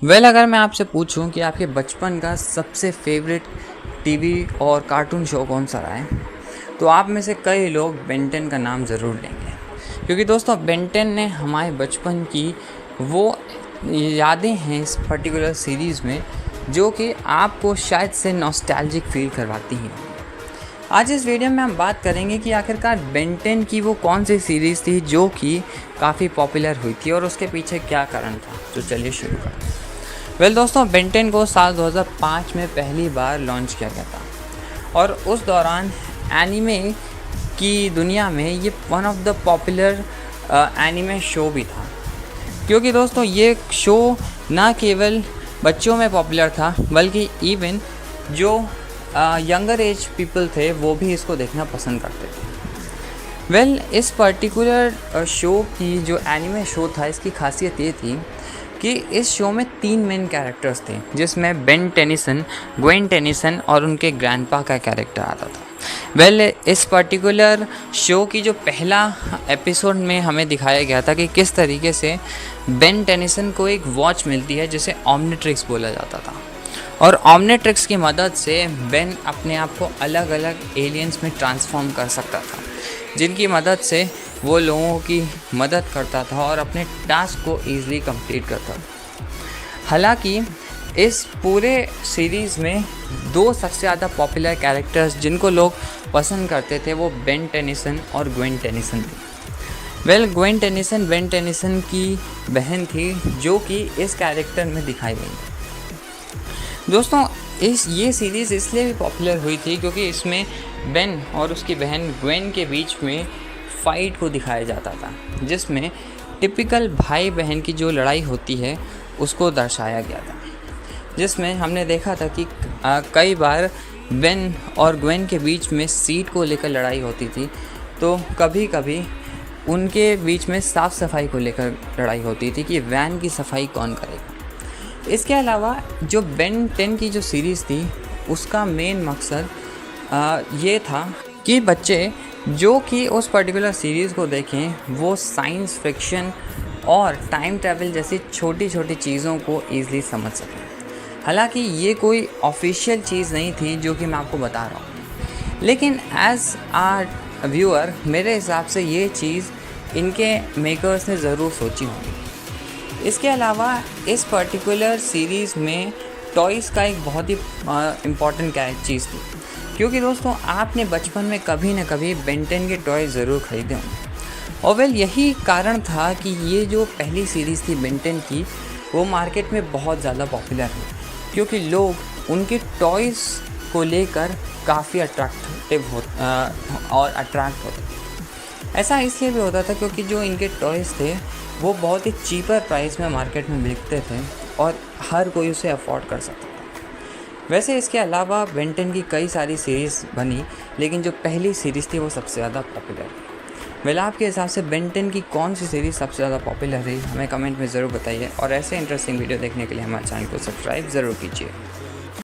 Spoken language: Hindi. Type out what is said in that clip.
अगर मैं आपसे पूछूं कि आपके बचपन का सबसे फेवरेट टीवी और कार्टून शो कौन सा रहा है, तो आप में से कई लोग बेन 10 का नाम ज़रूर लेंगे। क्योंकि दोस्तों बेन 10 ने हमारे बचपन की वो यादें हैं इस पर्टिकुलर सीरीज़ में जो कि आपको शायद से नॉस्टैल्जिक फील करवाती ही होंगी। आज इस वीडियो में हम बात करेंगे कि आखिरकार बेन 10 की वो कौन सी सीरीज़ थी जो कि काफ़ी पॉपुलर हुई थी और उसके पीछे क्या कारण था। तो चलिए शुरू करते हैं। दोस्तों बेन 10 को साल 2005 में पहली बार लॉन्च किया गया था और उस दौरान एनिमे की दुनिया में ये one of the popular anime show भी था। क्योंकि दोस्तों ये शो ना केवल बच्चों में पॉपुलर था बल्कि इवन जो यंगर एज पीपल थे वो भी इसको देखना पसंद करते थे। इस पर्टिकुलर शो की जो एनिमे शो था इसकी खासियत ये थी कि इस शो में 3 मेन कैरेक्टर्स थे, जिसमें बेन टेनिसन, ग्वेन टेनिसन और उनके ग्रैंडपा का कैरेक्टर आता था। इस पर्टिकुलर शो की जो पहला एपिसोड में हमें दिखाया गया था कि किस तरीके से बेन टेनिसन को एक वॉच मिलती है जिसे ओमनिट्रिक्स बोला जाता था और ओमनिट्रिक्स की मदद से बेन अपने आप को अलग अलग एलियंस में ट्रांसफॉर्म कर सकता था, जिनकी मदद से वो लोगों की मदद करता था और अपने टास्क को ईज़िली कंप्लीट करता था। हालांकि इस पूरे सीरीज़ में 2 सबसे ज़्यादा पॉपुलर कैरेक्टर्स जिनको लोग पसंद करते थे वो बेन टेनिसन और ग्वेन टेनिसन थी। ग्वेन टेनिसन बेन टेनिसन की बहन थी जो कि इस कैरेक्टर में दिखाई गई। दोस्तों ये सीरीज़ इसलिए भी पॉपुलर हुई थी क्योंकि इसमें बेन और उसकी बहन ग्वेन के बीच में फ़ाइट को दिखाया जाता था, जिसमें टिपिकल भाई बहन की जो लड़ाई होती है उसको दर्शाया गया था। जिसमें हमने देखा था कि कई बार बेन और ग्वेन के बीच में सीट को लेकर लड़ाई होती थी, तो कभी कभी उनके बीच में साफ़ सफाई को लेकर लड़ाई होती थी कि वैन की सफाई कौन करेगा। इसके अलावा जो बेन 10 की जो सीरीज़ थी उसका मेन मकसद ये था कि बच्चे जो कि उस पर्टिकुलर सीरीज़ को देखें वो साइंस फिक्शन और टाइम ट्रैवल जैसी छोटी छोटी चीज़ों को ईज़िली समझ सकें। हालांकि ये कोई ऑफिशियल चीज़ नहीं थी जो कि मैं आपको बता रहा हूँ, लेकिन एज आ व्यूअर मेरे हिसाब से ये चीज़ इनके मेकर्स ने ज़रूर सोची होगी। इसके अलावा इस पर्टिकुलर सीरीज़ में टॉयज़ का एक बहुत ही इम्पॉर्टेंट चीज़ थी, क्योंकि दोस्तों आपने बचपन में कभी ना कभी बेन 10 के टॉयज़ ज़रूर ख़रीदे होंगे और यही कारण था कि ये जो पहली सीरीज़ थी बेन 10 की वो मार्केट में बहुत ज़्यादा पॉपुलर हुई, क्योंकि लोग उनके टॉयज़ को लेकर काफ़ी अट्रैक्ट होते थे। ऐसा इसलिए भी होता था क्योंकि जो इनके टॉयज़ थे वो बहुत ही चीपर प्राइस में मार्केट में बिकते थे और हर कोई उसे अफोर्ड कर सकता था। इसके अलावा बेन 10 की कई सारी सीरीज़ बनी, लेकिन जो पहली सीरीज़ थी वो सबसे ज़्यादा पॉपुलर थी। आपके हिसाब से बेन 10 की कौन सी सीरीज़ सबसे ज़्यादा पॉपुलर रही, हमें कमेंट में ज़रूर बताइए और ऐसे इंटरेस्टिंग वीडियो देखने के लिए हमारे चैनल को सब्सक्राइब ज़रूर कीजिए।